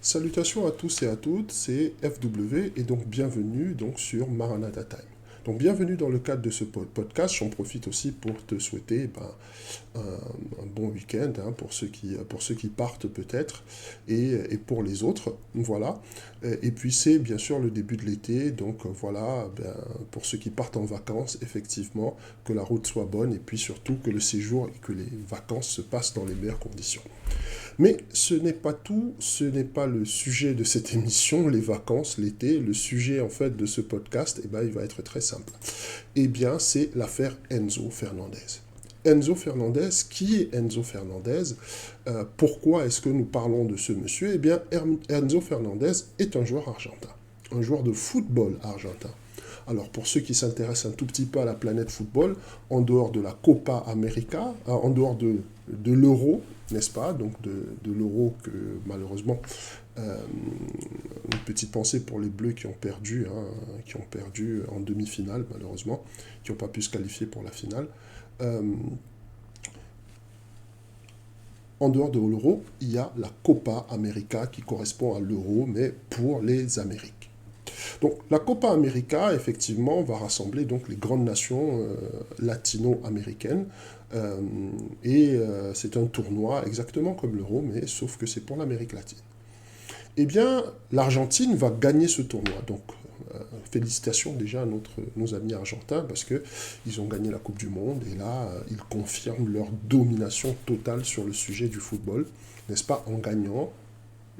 Salutations à tous et à toutes, c'est FW et donc bienvenue donc sur Maranatha Time. Donc bienvenue dans le cadre de ce podcast, j'en profite aussi pour te souhaiter un bon week-end pour ceux qui partent peut-être et pour les autres, voilà. Et puis c'est bien sûr le début de l'été, donc voilà, pour ceux qui partent en vacances, effectivement, que la route soit bonne et puis surtout que le séjour et que les vacances se passent dans les meilleures conditions. Mais ce n'est pas tout, ce n'est pas le sujet de cette émission, les vacances, l'été. Le sujet en fait de ce podcast, il va être très simple. Eh bien, c'est l'affaire Enzo Fernandez. Enzo Fernandez, qui est Enzo Fernandez? Pourquoi est-ce que nous parlons de ce monsieur? Eh bien, Enzo Fernandez est un joueur argentin, un joueur de football argentin. Alors, pour ceux qui s'intéressent un tout petit peu à la planète football, en dehors de la Copa América, en dehors de l'euro, n'est-ce pas? Donc de l'euro que malheureusement, une petite pensée pour les Bleus qui ont perdu en demi-finale malheureusement, qui n'ont pas pu se qualifier pour la finale. Euh, En dehors de l'euro, il y a la Copa América qui correspond à l'euro, mais pour les Amériques. Donc la Copa América, effectivement, va rassembler donc les grandes nations latino-américaines. C'est un tournoi exactement comme l'Euro, mais sauf que c'est pour l'Amérique latine. Eh bien, l'Argentine va gagner ce tournoi. Donc, félicitations déjà à nos amis argentins parce qu'ils ont gagné la Coupe du Monde et là, ils confirment leur domination totale sur le sujet du football, n'est-ce pas, en gagnant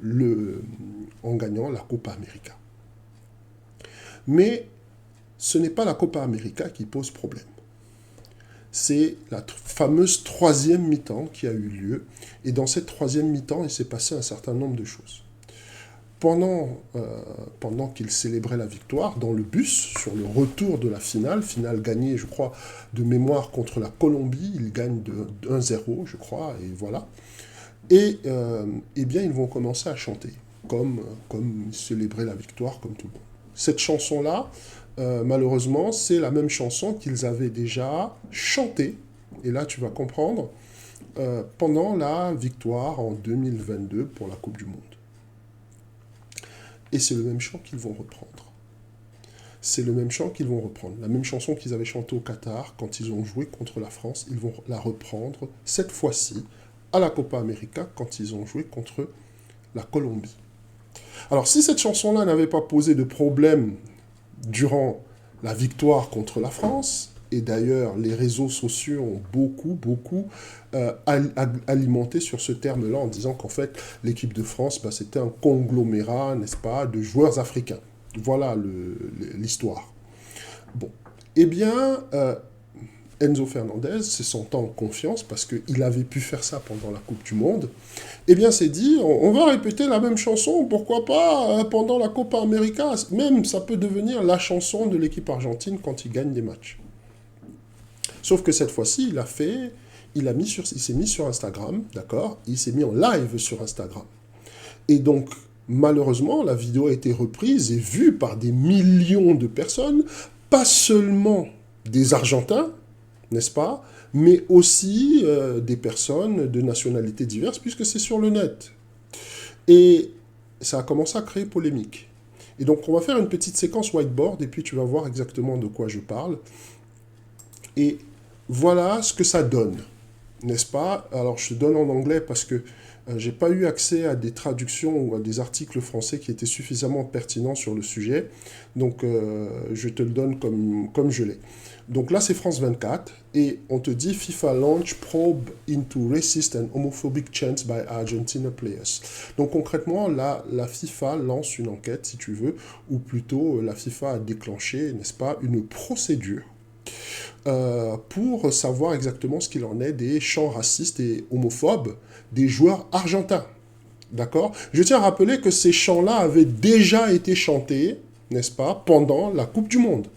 la Copa América. Mais ce n'est pas la Copa América qui pose problème. C'est la fameuse troisième mi-temps qui a eu lieu. Et dans cette troisième mi-temps, il s'est passé un certain nombre de choses. Pendant qu'il célébrait la victoire, dans le bus, sur le retour de la finale gagnée, je crois, de mémoire contre la Colombie, il gagne de 1-0, je crois, et voilà. Eh bien, ils vont commencer à chanter, comme célébrer la victoire, comme tout le monde. Cette chanson-là, malheureusement, c'est la même chanson qu'ils avaient déjà chantée, et là tu vas comprendre, pendant la victoire en 2022 pour la Coupe du Monde. Et c'est le même chant qu'ils vont reprendre. C'est le même chant qu'ils vont reprendre. La même chanson qu'ils avaient chantée au Qatar quand ils ont joué contre la France, ils vont la reprendre cette fois-ci à la Copa América quand ils ont joué contre la Colombie. Alors si cette chanson-là n'avait pas posé de problème durant la victoire contre la France, et d'ailleurs les réseaux sociaux ont beaucoup alimenté sur ce terme-là en disant qu'en fait l'équipe de France, c'était un conglomérat, n'est-ce pas, de joueurs africains. Voilà l'histoire. Bon, eh bien, Enzo Fernandez, se sentant en confiance, parce qu'il avait pu faire ça pendant la Coupe du Monde, eh bien, s'est dit, on va répéter la même chanson, pourquoi pas, pendant la Copa América. Même, ça peut devenir la chanson de l'équipe argentine quand ils gagnent des matchs. Sauf que cette fois-ci, il s'est mis sur Instagram, d'accord? Il s'est mis en live sur Instagram. Et donc, malheureusement, la vidéo a été reprise et vue par des millions de personnes, pas seulement des Argentins, n'est-ce pas, mais aussi des personnes de nationalités diverses, puisque c'est sur le net. Et ça a commencé à créer polémique. Et donc, on va faire une petite séquence whiteboard, et puis tu vas voir exactement de quoi je parle. Et voilà ce que ça donne, n'est-ce pas? Alors, je te donne en anglais parce que j'ai pas eu accès à des traductions ou à des articles français qui étaient suffisamment pertinents sur le sujet. Donc, je te le donne comme je l'ai. Donc là, c'est France 24, et on te dit FIFA launch probe into racist and homophobic chants by Argentina players. Donc concrètement, là, la FIFA lance une enquête, si tu veux, ou plutôt la FIFA a déclenché, n'est-ce pas, une procédure pour savoir exactement ce qu'il en est des chants racistes et homophobes des joueurs argentins. D'accord? Je tiens à rappeler que ces chants-là avaient déjà été chantés, n'est-ce pas, pendant la Coupe du Monde.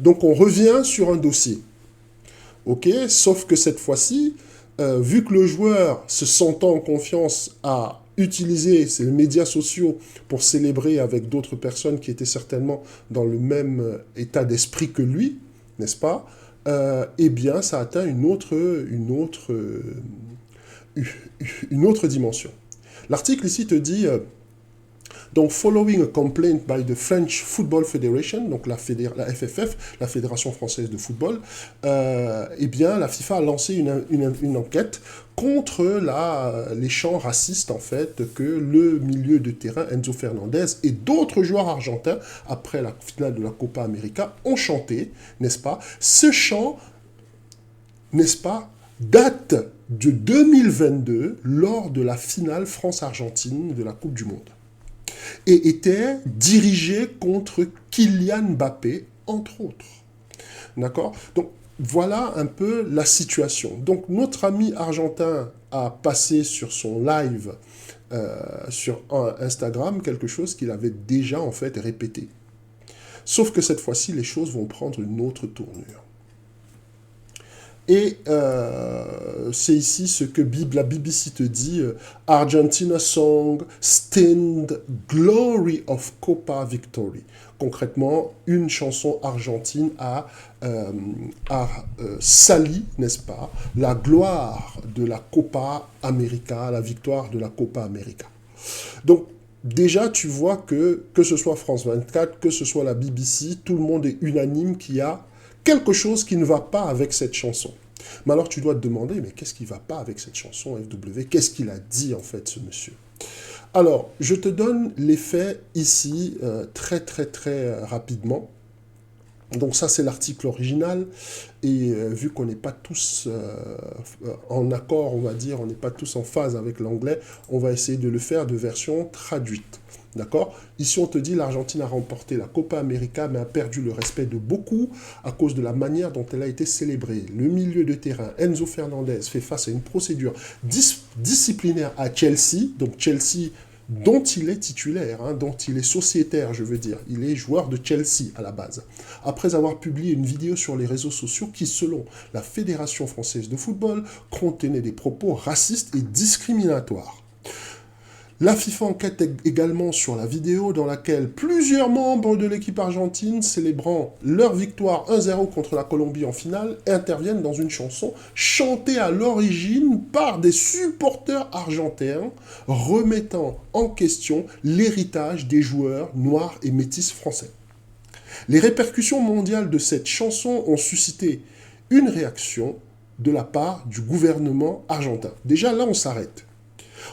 Donc on revient sur un dossier. Ok? Sauf que cette fois-ci, vu que le joueur, se sentant en confiance, a utilisé ses médias sociaux pour célébrer avec d'autres personnes qui étaient certainement dans le même état d'esprit que lui, n'est-ce pas? Eh bien, ça atteint une autre dimension. L'article ici te dit Donc, following a complaint by the French Football Federation, donc la FFF, la Fédération française de football, eh bien, la FIFA a lancé une enquête contre les chants racistes, en fait, que le milieu de terrain, Enzo Fernandez, et d'autres joueurs argentins, après la finale de la Copa América, ont chanté, n'est-ce pas? Ce chant, n'est-ce pas, date de 2022, lors de la finale France-Argentine de la Coupe du Monde, et était dirigé contre Kylian Mbappé, entre autres. D'accord? Donc, voilà un peu la situation. Donc, notre ami argentin a passé sur son live sur Instagram quelque chose qu'il avait déjà, en fait, répété. Sauf que cette fois-ci, les choses vont prendre une autre tournure. Et c'est ici ce que la BBC te dit, Argentina song stand glory of Copa Victory. Concrètement, une chanson argentine a sali, n'est-ce pas, la gloire de la Copa América, la victoire de la Copa América. Donc, déjà, tu vois que ce soit France 24, que ce soit la BBC, tout le monde est unanime qu'il y a quelque chose qui ne va pas avec cette chanson. Mais alors tu dois te demander, mais qu'est-ce qui ne va pas avec cette chanson FW? Qu'est-ce qu'il a dit en fait ce monsieur? Alors, je te donne les faits ici très rapidement. Donc ça c'est l'article original, et vu qu'on n'est pas tous en accord, on va dire, on n'est pas tous en phase avec l'anglais, on va essayer de le faire de version traduite. D'accord? Ici, on te dit l'Argentine a remporté la Copa América, mais a perdu le respect de beaucoup à cause de la manière dont elle a été célébrée. Le milieu de terrain, Enzo Fernandez, fait face à une procédure disciplinaire à Chelsea. Donc Chelsea, dont il est titulaire, hein, dont il est sociétaire, je veux dire. Il est joueur de Chelsea à la base. Après avoir publié une vidéo sur les réseaux sociaux qui, selon la Fédération française de football, contenait des propos racistes et discriminatoires. La FIFA enquête également sur la vidéo dans laquelle plusieurs membres de l'équipe argentine célébrant leur victoire 1-0 contre la Colombie en finale interviennent dans une chanson chantée à l'origine par des supporters argentins remettant en question l'héritage des joueurs noirs et métis français. Les répercussions mondiales de cette chanson ont suscité une réaction de la part du gouvernement argentin. Déjà là, on s'arrête.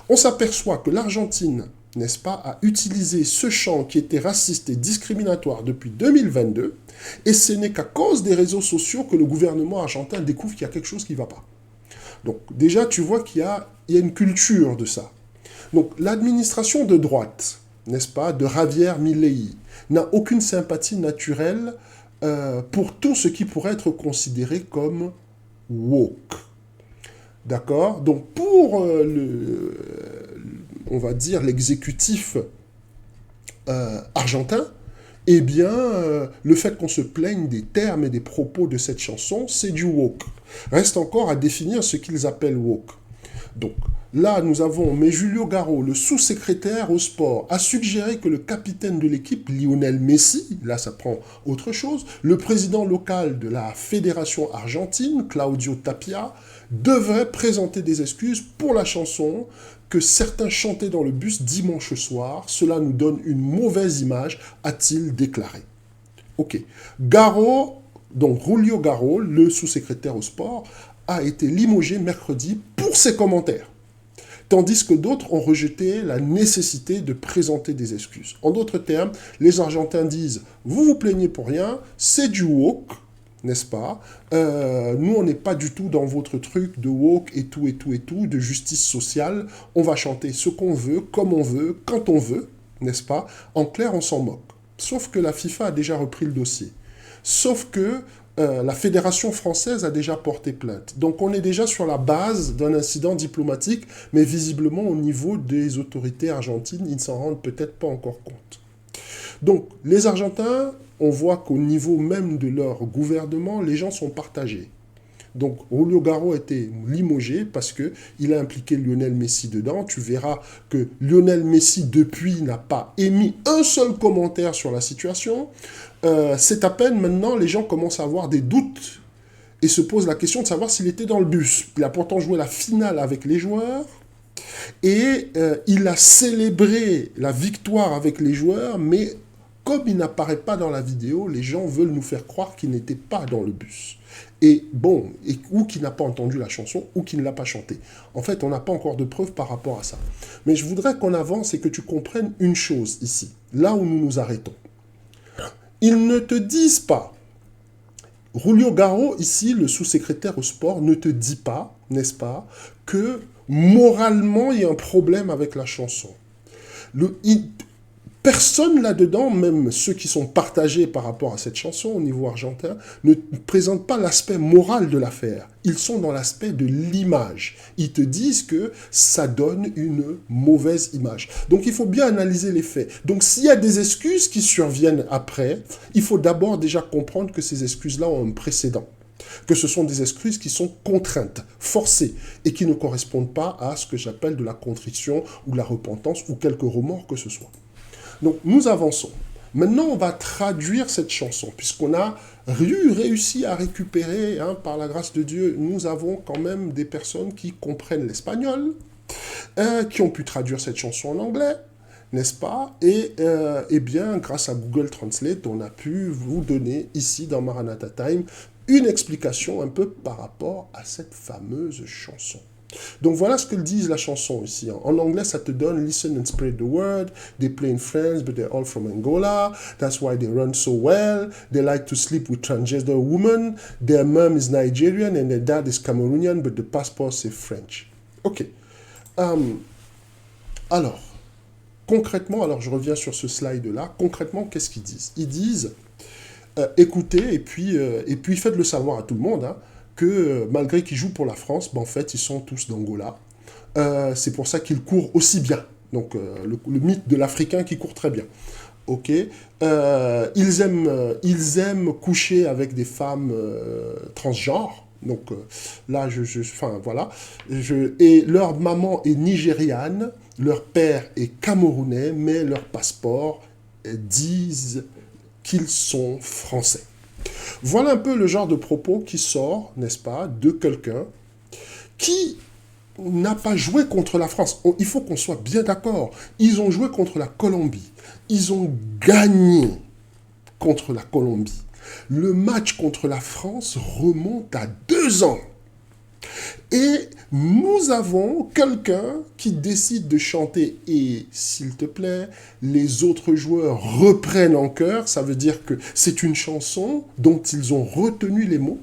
On s'aperçoit que l'Argentine, n'est-ce pas, a utilisé ce chant qui était raciste et discriminatoire depuis 2022, et ce n'est qu'à cause des réseaux sociaux que le gouvernement argentin découvre qu'il y a quelque chose qui ne va pas. Donc déjà, tu vois qu'il y a une culture de ça. Donc l'administration de droite, n'est-ce pas, de Javier Milei, n'a aucune sympathie naturelle pour tout ce qui pourrait être considéré comme woke. D'accord? Donc, pour on va dire, l'exécutif argentin, eh bien, le fait qu'on se plaigne des termes et des propos de cette chanson, c'est du woke. Reste encore à définir ce qu'ils appellent woke. Donc, là, nous avons, mais Julio Garro, le sous-secrétaire au sport, a suggéré que le capitaine de l'équipe, Lionel Messi, là ça prend autre chose, le président local de la fédération argentine, Claudio Tapia, devrait présenter des excuses pour la chanson que certains chantaient dans le bus dimanche soir. Cela nous donne une mauvaise image, a-t-il déclaré. Ok. Garro, donc Julio Garro, le sous-secrétaire au sport, a été limogé mercredi pour ses commentaires. Tandis que d'autres ont rejeté la nécessité de présenter des excuses. En d'autres termes, les Argentins disent « Vous vous plaignez pour rien, c'est du woke ». N'est-ce pas? Nous, on n'est pas du tout dans votre truc de woke et tout, de justice sociale. On va chanter ce qu'on veut, comme on veut, quand on veut, n'est-ce pas? En clair, on s'en moque. Sauf que la FIFA a déjà repris le dossier. Sauf que la Fédération française a déjà porté plainte. Donc, on est déjà sur la base d'un incident diplomatique, mais visiblement, au niveau des autorités argentines, ils ne s'en rendent peut-être pas encore compte. Donc, les Argentins, on voit qu'au niveau même de leur gouvernement, les gens sont partagés. Donc, Julio Garro a été limogé parce qu'il a impliqué Lionel Messi dedans. Tu verras que Lionel Messi, depuis, n'a pas émis un seul commentaire sur la situation. C'est à peine maintenant, les gens commencent à avoir des doutes et se posent la question de savoir s'il était dans le bus. Il a pourtant joué la finale avec les joueurs. Et il a célébré la victoire avec les joueurs, mais comme il n'apparaît pas dans la vidéo, les gens veulent nous faire croire qu'il n'était pas dans le bus. Et bon, ou qu'il n'a pas entendu la chanson, ou qu'il ne l'a pas chantée. En fait, on n'a pas encore de preuves par rapport à ça. Mais je voudrais qu'on avance et que tu comprennes une chose ici, là où nous nous arrêtons. Ils ne te disent pas, Julio Garro, ici, le sous-secrétaire au sport, ne te dit pas, n'est-ce pas, que moralement, il y a un problème avec la chanson. Personne là-dedans, même ceux qui sont partagés par rapport à cette chanson au niveau argentin, ne présentent pas l'aspect moral de l'affaire. Ils sont dans l'aspect de l'image. Ils te disent que ça donne une mauvaise image. Donc il faut bien analyser les faits. Donc s'il y a des excuses qui surviennent après, il faut d'abord déjà comprendre que ces excuses-là ont un précédent. Que ce sont des excuses qui sont contraintes, forcées, et qui ne correspondent pas à ce que j'appelle de la contrition ou de la repentance ou quelque remords que ce soit. Donc, nous avançons. Maintenant, on va traduire cette chanson, puisqu'on a réussi à récupérer, par la grâce de Dieu, nous avons quand même des personnes qui comprennent l'espagnol, qui ont pu traduire cette chanson en anglais, n'est-ce pas? Et bien, grâce à Google Translate, on a pu vous donner ici, dans Maranatha Time, une explication un peu par rapport à cette fameuse chanson. Donc voilà ce que disent la chanson ici. En anglais, ça te donne Listen and spread the word. They play in France, but they're all from Angola. That's why they run so well. They like to sleep with transgender women. Their mom is Nigerian and their dad is Cameroonian, but the passport is French. Ok. Alors, concrètement, alors je reviens sur ce slide-là. Concrètement, qu'est-ce qu'ils disent? Ils disent, écoutez, et puis faites-le savoir à tout le monde, que malgré qu'ils jouent pour la France, en fait, ils sont tous d'Angola. C'est pour ça qu'ils courent aussi bien. Donc, le mythe de l'Africain qui court très bien. Ok. Ils aiment coucher avec des femmes transgenres. Donc, là, enfin, voilà. Et leur maman est nigériane, leur père est camerounais, mais leur passeport disent qu'ils sont français. Voilà un peu le genre de propos qui sort, n'est-ce pas, de quelqu'un qui n'a pas joué contre la France. Il faut qu'on soit bien d'accord. Ils ont joué contre la Colombie. Ils ont gagné contre la Colombie. Le match contre la France remonte à 2 ans. Et nous avons quelqu'un qui décide de chanter et, s'il te plaît, les autres joueurs reprennent en chœur. Ça veut dire que c'est une chanson dont ils ont retenu les mots,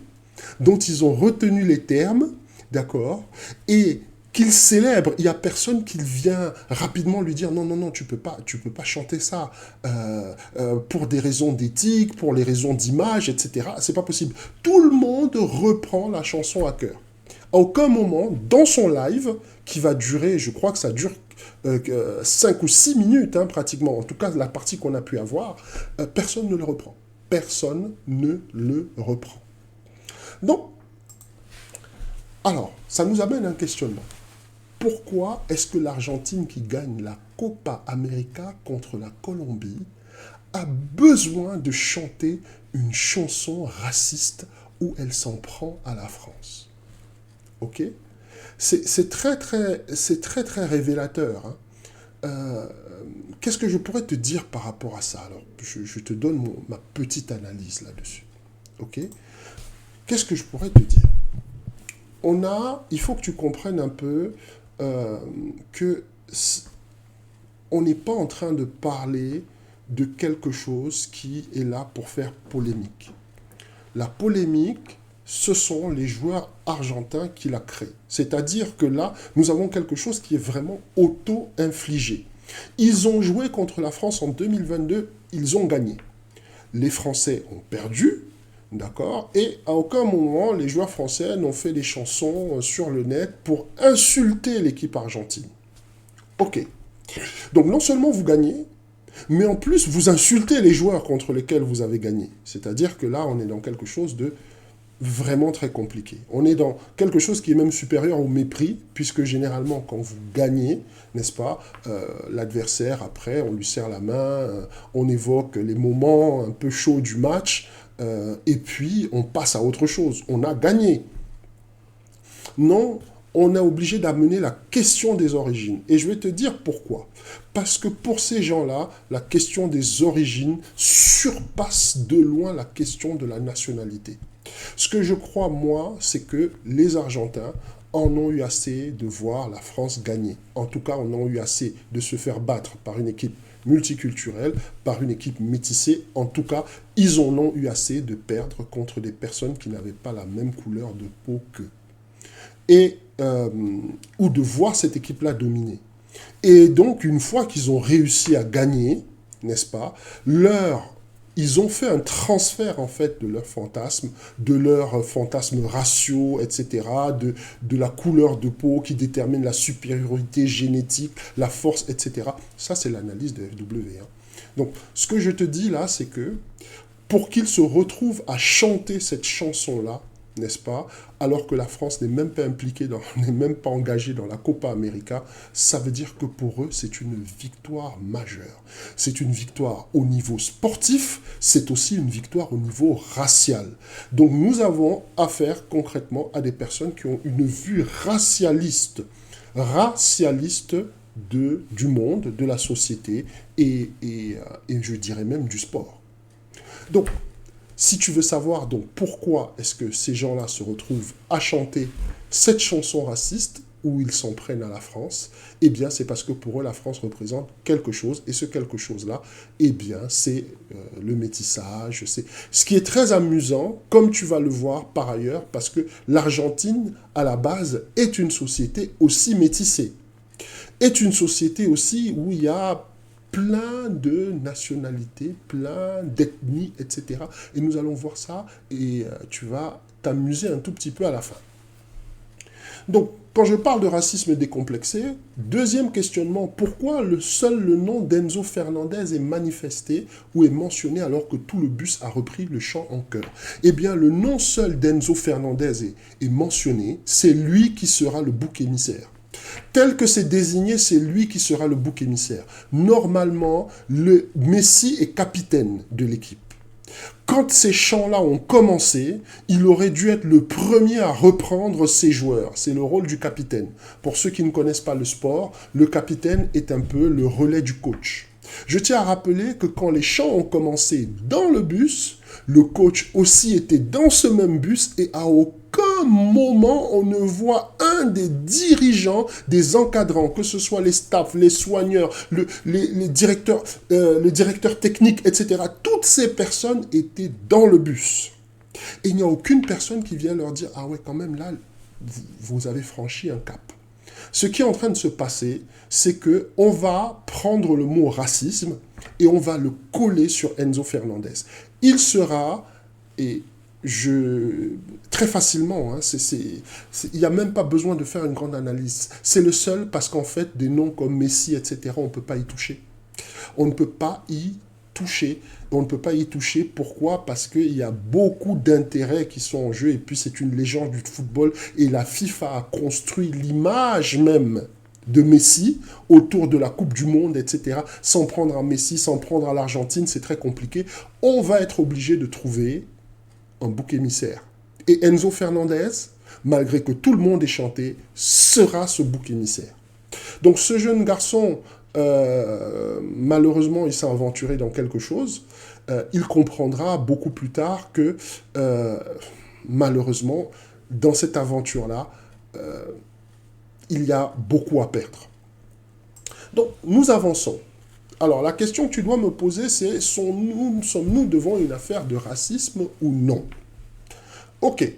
dont ils ont retenu les termes, d'accord, et qu'il célèbre. Il n'y a personne qui vient rapidement lui dire non, tu peux pas chanter ça pour des raisons d'éthique, pour les raisons d'image, etc. C'est pas possible. Tout le monde reprend la chanson à cœur. À aucun moment, dans son live, qui va durer, je crois que ça dure 5 ou 6 minutes, pratiquement, en tout cas la partie qu'on a pu avoir, personne ne le reprend. Personne ne le reprend. Donc, alors, ça nous amène à un questionnement. Pourquoi est-ce que l'Argentine qui gagne la Copa América contre la Colombie a besoin de chanter une chanson raciste où elle s'en prend à la France? Ok, c'est très révélateur. Qu'est-ce que je pourrais te dire par rapport à ça? Alors, je te donne ma petite analyse là-dessus. Ok, qu'est-ce que je pourrais te dire? Il faut que tu comprennes un peu que on n'est pas en train de parler de quelque chose qui est là pour faire polémique. La polémique, ce sont les joueurs argentins qui la créent. C'est-à-dire que là, nous avons quelque chose qui est vraiment auto-infligé. Ils ont joué contre la France en 2022, ils ont gagné. Les Français ont perdu, d'accord, et à aucun moment, les joueurs français n'ont fait des chansons sur le net pour insulter l'équipe argentine. Ok. Donc non seulement vous gagnez, mais en plus vous insultez les joueurs contre lesquels vous avez gagné. C'est-à-dire que là, on est dans quelque chose de vraiment très compliqué. On est dans quelque chose qui est même supérieur au mépris, puisque généralement, quand vous gagnez, n'est-ce pas, l'adversaire, après, on lui serre la main, on évoque les moments un peu chauds du match, et puis on passe à autre chose. On a gagné. Non, on est obligé d'amener la question des origines. Et je vais te dire pourquoi. Parce que pour ces gens-là, la question des origines surpasse de loin la question de la nationalité. Ce que je crois, moi, c'est que les Argentins en ont eu assez de voir la France gagner. En tout cas, en ont eu assez de se faire battre par une équipe multiculturelle, par une équipe métissée. En tout cas, ils en ont eu assez de perdre contre des personnes qui n'avaient pas la même couleur de peau qu'eux. Ou de voir cette équipe-là dominer. Et donc, une fois qu'ils ont réussi à gagner, n'est-ce pas, ils ont fait un transfert, en fait, de leurs fantasmes raciaux, etc., de la couleur de peau qui détermine la supériorité génétique, la force, etc. Ça, c'est l'analyse de FW. Donc, ce que je te dis là, c'est que pour qu'ils se retrouvent à chanter cette chanson-là, n'est-ce pas, alors que la France n'est même pas impliquée, n'est même pas engagée dans la Copa América, ça veut dire que pour eux, c'est une victoire majeure. C'est une victoire au niveau sportif, c'est aussi une victoire au niveau racial. Donc nous avons affaire concrètement à des personnes qui ont une vue racialiste du monde, de la société et je dirais même du sport. Donc, si tu veux savoir donc pourquoi est-ce que ces gens-là se retrouvent à chanter cette chanson raciste où ils s'en prennent à la France, eh bien c'est parce que pour eux la France représente quelque chose et ce quelque chose-là, eh bien c'est le métissage. C'est ce qui est très amusant, comme tu vas le voir par ailleurs, parce que l'Argentine à la base est une société aussi métissée, est une société aussi où il y a plein de nationalités, plein d'ethnies, etc. Et nous allons voir ça et tu vas t'amuser un tout petit peu à la fin. Donc, quand je parle de racisme décomplexé, deuxième questionnement, pourquoi le nom d'Enzo Fernandez est manifesté ou est mentionné alors que tout le bus a repris le chant en chœur? Eh bien, le nom seul d'Enzo Fernandez est mentionné, c'est lui qui sera le bouc émissaire. Tel que c'est désigné, c'est lui qui sera le bouc émissaire. Normalement, le Messi est capitaine de l'équipe. Quand ces chants-là ont commencé, il aurait dû être le premier à reprendre ses joueurs. C'est le rôle du capitaine. Pour ceux qui ne connaissent pas le sport, le capitaine est un peu le relais du coach. Je tiens à rappeler que quand les chants ont commencé dans le bus, le coach aussi était dans ce même bus et à aucun moment on ne voit un des dirigeants, des encadrants, que ce soit les staffs, les soigneurs, les directeurs, le directeur technique, etc. Toutes ces personnes étaient dans le bus. Et il n'y a aucune personne qui vient leur dire « Ah ouais, quand même, là, vous avez franchi un cap ». Ce qui est en train de se passer, c'est qu'on va prendre le mot racisme et on va le coller sur Enzo Fernandez. Il sera, très facilement, il n'y a même pas besoin de faire une grande analyse. C'est le seul parce qu'en fait, des noms comme Messi, etc., on ne peut pas y toucher. On ne peut pas y toucher. On ne peut pas y toucher. Pourquoi? Parce qu'il y a beaucoup d'intérêts qui sont en jeu et puis c'est une légende du football et la FIFA a construit l'image même de Messi autour de la Coupe du Monde, etc. Sans prendre à Messi, sans prendre à l'Argentine, c'est très compliqué. On va être obligé de trouver un bouc émissaire. Et Enzo Fernandez, malgré que tout le monde ait chanté, sera ce bouc émissaire. Donc ce jeune garçon, malheureusement, il s'est aventuré dans quelque chose. Il comprendra beaucoup plus tard que, malheureusement, dans cette aventure-là, il y a beaucoup à perdre. Donc, nous avançons. Alors, la question que tu dois me poser, c'est sommes-nous devant une affaire de racisme ou non? Ok.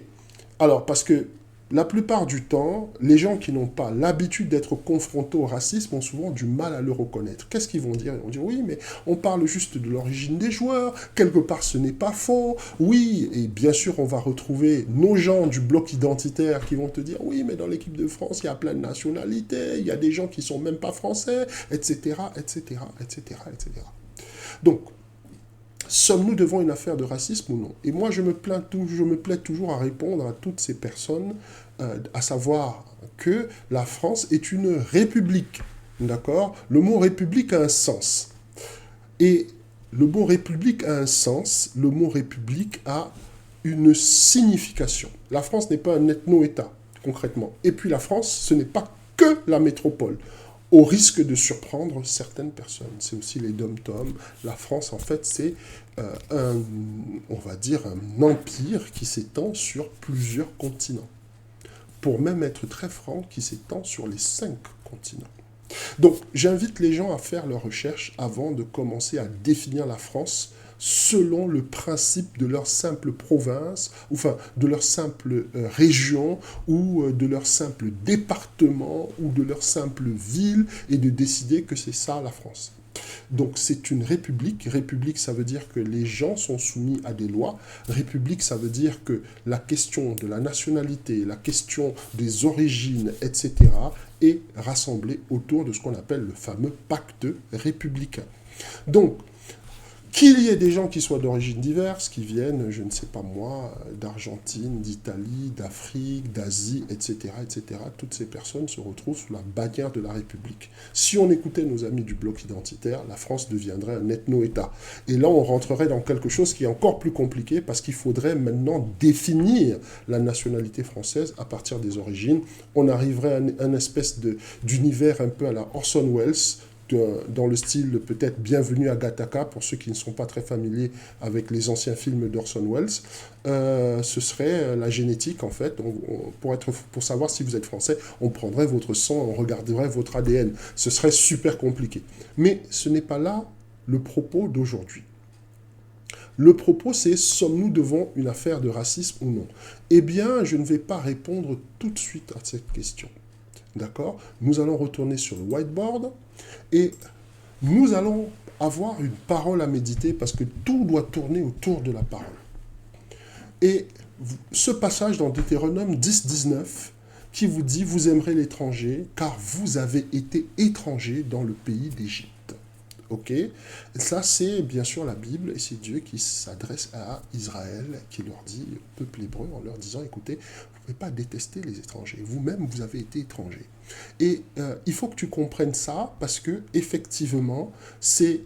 Alors, parce que la plupart du temps, les gens qui n'ont pas l'habitude d'être confrontés au racisme ont souvent du mal à le reconnaître. Qu'est-ce qu'ils vont dire? Ils vont dire, oui, mais on parle juste de l'origine des joueurs, quelque part ce n'est pas faux, oui, et bien sûr on va retrouver nos gens du bloc identitaire qui vont te dire, oui, mais dans l'équipe de France, il y a plein de nationalités, il y a des gens qui ne sont même pas français, etc., etc., etc., etc. Donc, sommes-nous devant une affaire de racisme ou non? Et moi, je me plais toujours à répondre à toutes ces personnes, à savoir que la France est une république. D'accord? Le mot république a un sens. Et le mot république a un sens, le mot république a une signification. La France n'est pas un ethno-État. concrètement. Et puis la France, ce n'est pas que la métropole, au risque de surprendre certaines personnes. C'est aussi les dom-toms. La France, en fait, c'est on va dire, un empire qui s'étend sur plusieurs continents. Pour même être très franc, qui s'étend sur les 5 continents. Donc, j'invite les gens à faire leurs recherches avant de commencer à définir la France selon le principe de leur simple province, enfin de leur simple région, ou de leur simple département, ou de leur simple ville, et de décider que c'est ça la France. Donc c'est une république. République, ça veut dire que les gens sont soumis à des lois. République, ça veut dire que la question de la nationalité, la question des origines, etc., est rassemblée autour de ce qu'on appelle le fameux pacte républicain. Donc, qu'il y ait des gens qui soient d'origines diverses, qui viennent, je ne sais pas moi, d'Argentine, d'Italie, d'Afrique, d'Asie, etc., etc., toutes ces personnes se retrouvent sous la bannière de la République. Si on écoutait nos amis du bloc identitaire, la France deviendrait un ethno-État. Et là, on rentrerait dans quelque chose qui est encore plus compliqué, parce qu'il faudrait maintenant définir la nationalité française à partir des origines. On arriverait à un espèce d'univers un peu à la Orson Welles, dans le style peut-être Bienvenue à Gattaca, pour ceux qui ne sont pas très familiers avec les anciens films d'Orson Welles. Ce serait la génétique, en fait. Pour savoir si vous êtes français, on prendrait votre sang, on regarderait votre ADN. Ce serait super compliqué. Mais ce n'est pas là le propos d'aujourd'hui. Le propos, c'est sommes-nous devant une affaire de racisme ou non? Eh bien, je ne vais pas répondre tout de suite à cette question. D'accord? Nous allons retourner sur le whiteboard et nous allons avoir une parole à méditer parce que tout doit tourner autour de la parole. Et ce passage dans Deutéronome 10, 19 qui vous dit « Vous aimerez l'étranger car vous avez été étrangers dans le pays d'Égypte ». Ok, ça c'est bien sûr la Bible et c'est Dieu qui s'adresse à Israël, qui leur dit, au peuple hébreu, en leur disant, écoutez, vous ne pouvez pas détester les étrangers, vous-même vous avez été étrangers. Et il faut que tu comprennes ça parce que effectivement, c'est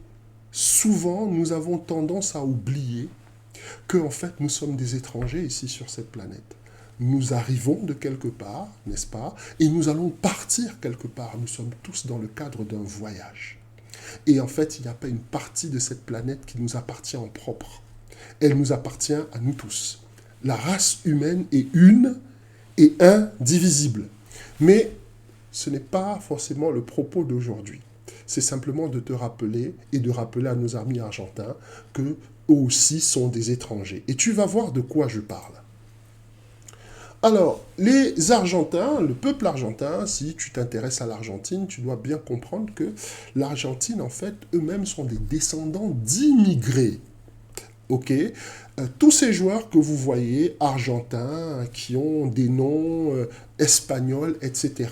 souvent nous avons tendance à oublier que en fait nous sommes des étrangers ici sur cette planète. Nous arrivons de quelque part, n'est-ce pas, et nous allons partir quelque part. Nous sommes tous dans le cadre d'un voyage. Et en fait, il n'y a pas une partie de cette planète qui nous appartient en propre. Elle nous appartient à nous tous. La race humaine est une et indivisible. Mais ce n'est pas forcément le propos d'aujourd'hui. C'est simplement de te rappeler et de rappeler à nos amis argentins qu'eux aussi sont des étrangers. Et tu vas voir de quoi je parle. Alors, les Argentins, le peuple argentin, si tu t'intéresses à l'Argentine, tu dois bien comprendre que l'Argentine, en fait, eux-mêmes sont des descendants d'immigrés. Ok, tous ces joueurs que vous voyez, argentins, qui ont des noms espagnols, etc.,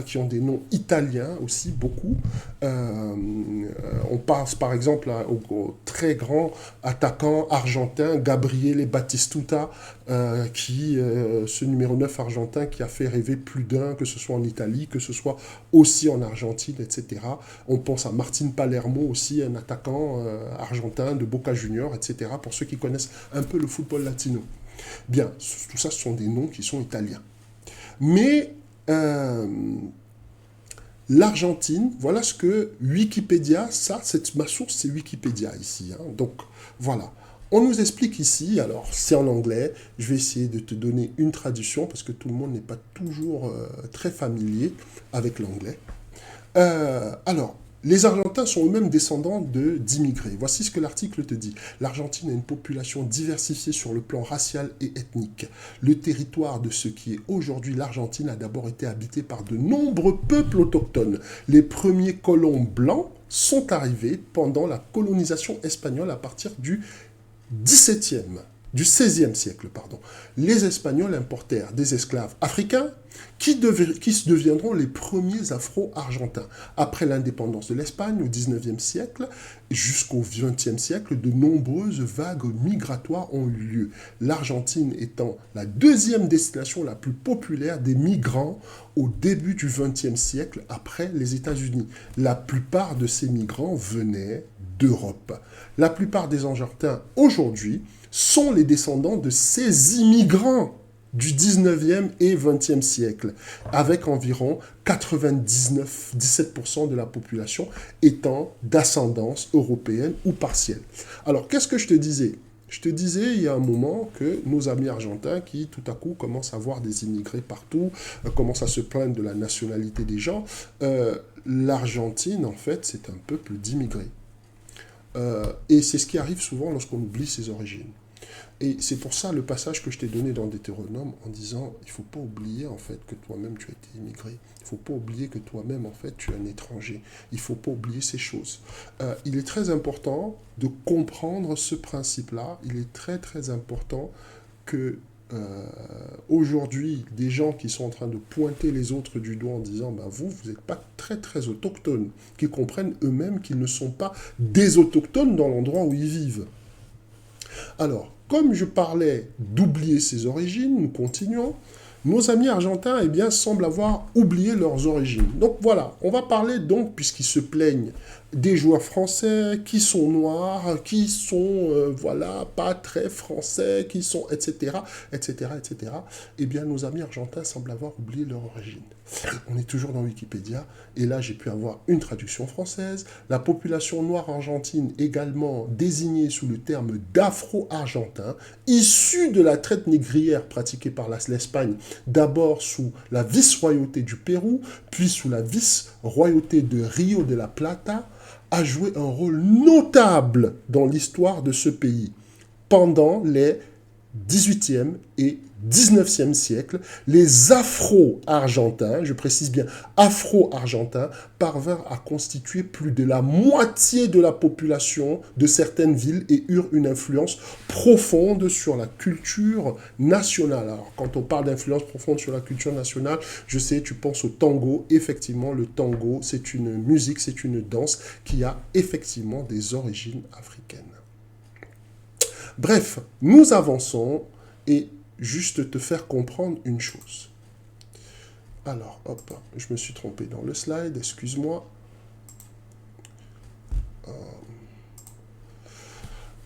qui ont des noms italiens aussi, beaucoup. On pense par exemple au très grand attaquant argentin, Gabriele Batistuta, ce numéro 9 argentin qui a fait rêver plus d'un, que ce soit en Italie, que ce soit aussi en Argentine, etc. On pense à Martin Palermo aussi, un attaquant argentin de Boca Juniors, etc., pour ceux qui connaissent un peu le football latino. Bien, tout ça, ce sont des noms qui sont italiens. Mais l'Argentine, voilà ce que Wikipédia, ma source, c'est Wikipédia ici. Hein, donc, voilà. On nous explique ici, alors c'est en anglais, je vais essayer de te donner une traduction parce que tout le monde n'est pas toujours très familier avec l'anglais. Alors, les Argentins sont eux-mêmes descendants d'immigrés. Voici ce que l'article te dit. L'Argentine a une population diversifiée sur le plan racial et ethnique. Le territoire de ce qui est aujourd'hui l'Argentine a d'abord été habité par de nombreux peuples autochtones. Les premiers colons blancs sont arrivés pendant la colonisation espagnole à partir du XVIe siècle. Les Espagnols importèrent des esclaves africains qui deviendront les premiers Afro-Argentins. Après l'indépendance de l'Espagne au XIXe siècle jusqu'au XXe siècle, de nombreuses vagues migratoires ont eu lieu. L'Argentine étant la deuxième destination la plus populaire des migrants au début du XXe siècle après les États-Unis. La plupart de ces migrants venaient d'Europe. La plupart des Argentins aujourd'hui sont les descendants de ces immigrants du 19e et 20e siècle, avec environ 97% de la population étant d'ascendance européenne ou partielle. Alors, qu'est-ce que je te disais? Je te disais il y a un moment que nos amis argentins qui tout à coup commencent à voir des immigrés partout, commencent à se plaindre de la nationalité des gens, l'Argentine en fait c'est un peuple d'immigrés. Et c'est ce qui arrive souvent lorsqu'on oublie ses origines. Et c'est pour ça le passage que je t'ai donné dans Deutéronome en disant il ne faut pas oublier en fait que toi-même tu as été immigré. Il ne faut pas oublier que toi-même en fait tu es un étranger. Il ne faut pas oublier ces choses. Il est très important de comprendre ce principe-là. Il est très très important que aujourd'hui des gens qui sont en train de pointer les autres du doigt en disant ben vous n'êtes pas très très autochtones, qui comprennent eux-mêmes qu'ils ne sont pas des autochtones dans l'endroit où ils vivent. Alors, comme je parlais d'oublier ses origines, nous continuons. Nos amis argentins, eh bien, semblent avoir oublié leurs origines. Donc voilà, on va parler donc, puisqu'ils se plaignent, des joueurs français qui sont noirs, qui sont, voilà, pas très français, qui sont, etc., etc., etc. Eh bien, nos amis argentins semblent avoir oublié leur origine. On est toujours dans Wikipédia, et là, j'ai pu avoir une traduction française. La population noire argentine, également désignée sous le terme d'Afro-Argentin, issue de la traite négrière pratiquée par l'Espagne, d'abord sous la vice-royauté du Pérou, puis sous la vice-royauté de Rio de la Plata, a joué un rôle notable dans l'histoire de ce pays pendant les 18e et 19e siècle. Les Afro-Argentins, je précise bien Afro-Argentins, parvinrent à constituer plus de la moitié de la population de certaines villes et eurent une influence profonde sur la culture nationale. Alors, quand on parle d'influence profonde sur la culture nationale, je sais, tu penses au tango. Effectivement, le tango, c'est une musique, c'est une danse qui a effectivement des origines africaines. Bref, nous avançons et juste te faire comprendre une chose. Alors, hop, je me suis trompé dans le slide, excuse-moi.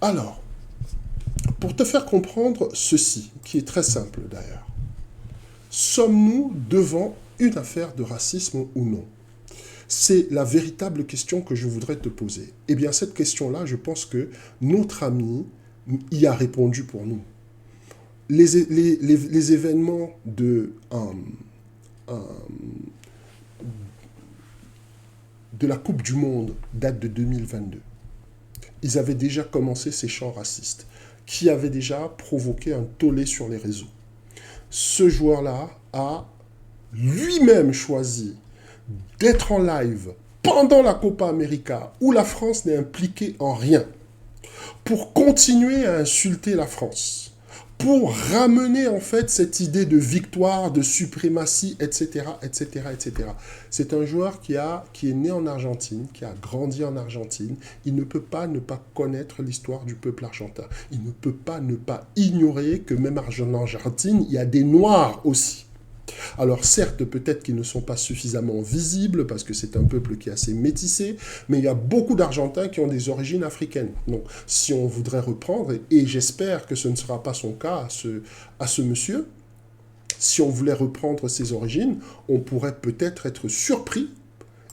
Alors, pour te faire comprendre ceci, qui est très simple d'ailleurs, sommes-nous devant une affaire de racisme ou non? C'est la véritable question que je voudrais te poser. Eh bien, cette question-là, je pense que notre ami y a répondu pour nous. Les événements de la Coupe du Monde datent de 2022. Ils avaient déjà commencé ces chants racistes, qui avaient déjà provoqué un tollé sur les réseaux. Ce joueur-là a lui-même choisi d'être en live pendant la Copa América, où la France n'est impliquée en rien, pour continuer à insulter la France, pour ramener en fait cette idée de victoire, de suprématie, etc., etc., etc. C'est un joueur qui est né en Argentine, qui a grandi en Argentine. Il ne peut pas ne pas connaître l'histoire du peuple argentin. Il ne peut pas ne pas ignorer que même en Argentine, il y a des Noirs aussi. Alors certes, peut-être qu'ils ne sont pas suffisamment visibles parce que c'est un peuple qui est assez métissé, mais il y a beaucoup d'Argentins qui ont des origines africaines. Donc si on voudrait reprendre, et j'espère que ce ne sera pas son cas à ce monsieur, si on voulait reprendre ses origines, on pourrait peut-être être surpris,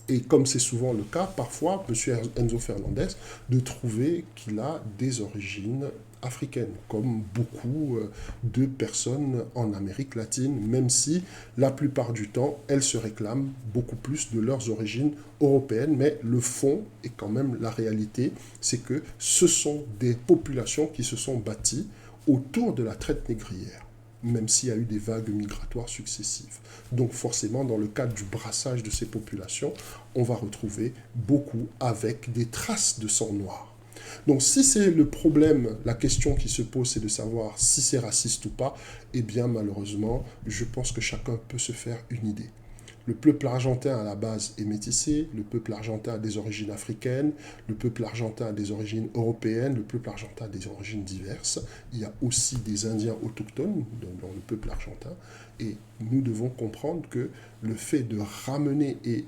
et comme c'est souvent le cas, parfois, M. Enzo Fernandez, de trouver qu'il a des origines africaines, comme beaucoup de personnes en Amérique latine, même si la plupart du temps, elles se réclament beaucoup plus de leurs origines européennes, mais le fond est quand même la réalité, c'est que ce sont des populations qui se sont bâties autour de la traite négrière, même s'il y a eu des vagues migratoires successives. Donc forcément, dans le cadre du brassage de ces populations, on va retrouver beaucoup avec des traces de sang noir. Donc si c'est le problème, la question qui se pose, c'est de savoir si c'est raciste ou pas, eh bien malheureusement, je pense que chacun peut se faire une idée. Le peuple argentin à la base est métissé, le peuple argentin a des origines africaines, le peuple argentin a des origines européennes, le peuple argentin a des origines diverses. Il y a aussi des Indiens autochtones dans le peuple argentin. Et nous devons comprendre que le fait de ramener, et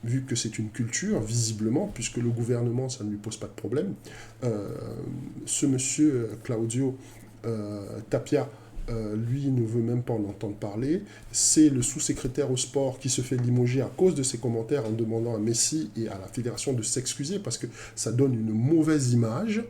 vu que c'est une culture, visiblement, puisque le gouvernement, ça ne lui pose pas de problème, ce monsieur Claudio Tapia lui ne veut même pas en entendre parler. C'est le sous-secrétaire au sport qui se fait limoger à cause de ses commentaires en demandant à Messi et à la fédération de s'excuser parce que ça donne une mauvaise image.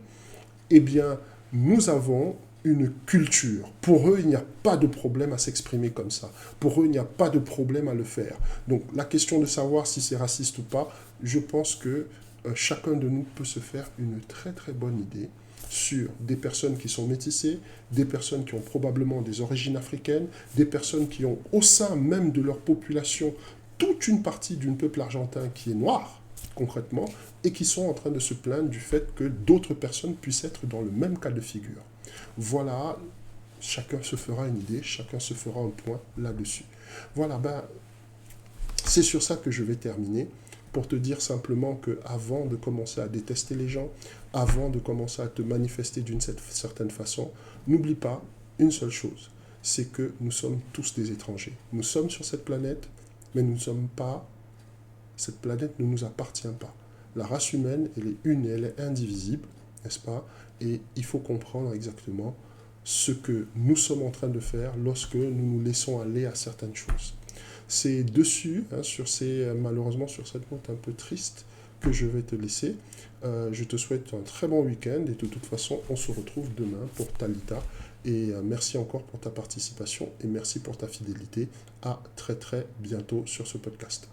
Eh bien, nous avons une culture. Pour eux, il n'y a pas de problème à s'exprimer comme ça. Pour eux, il n'y a pas de problème à le faire. Donc, la question de savoir si c'est raciste ou pas, je pense que chacun de nous peut se faire une très très bonne idée sur des personnes qui sont métissées, des personnes qui ont probablement des origines africaines, des personnes qui ont au sein même de leur population toute une partie d'un peuple argentin qui est noir, concrètement, et qui sont en train de se plaindre du fait que d'autres personnes puissent être dans le même cas de figure. Voilà, chacun se fera une idée, chacun se fera un point là-dessus. Voilà, c'est sur ça que je vais terminer, pour te dire simplement que avant de commencer à détester les gens, avant de commencer à te manifester d'une certaine façon, n'oublie pas une seule chose, c'est que nous sommes tous des étrangers. Nous sommes sur cette planète, mais nous ne sommes pas, cette planète ne nous appartient pas. La race humaine, elle est une et elle est indivisible, n'est-ce pas? Et il faut comprendre exactement ce que nous sommes en train de faire lorsque nous nous laissons aller à certaines choses. C'est dessus, malheureusement sur cette note un peu triste, que je vais te laisser. Je te souhaite un très bon week-end et de toute façon, on se retrouve demain pour Talita. Et merci encore pour ta participation et merci pour ta fidélité. À très très bientôt sur ce podcast.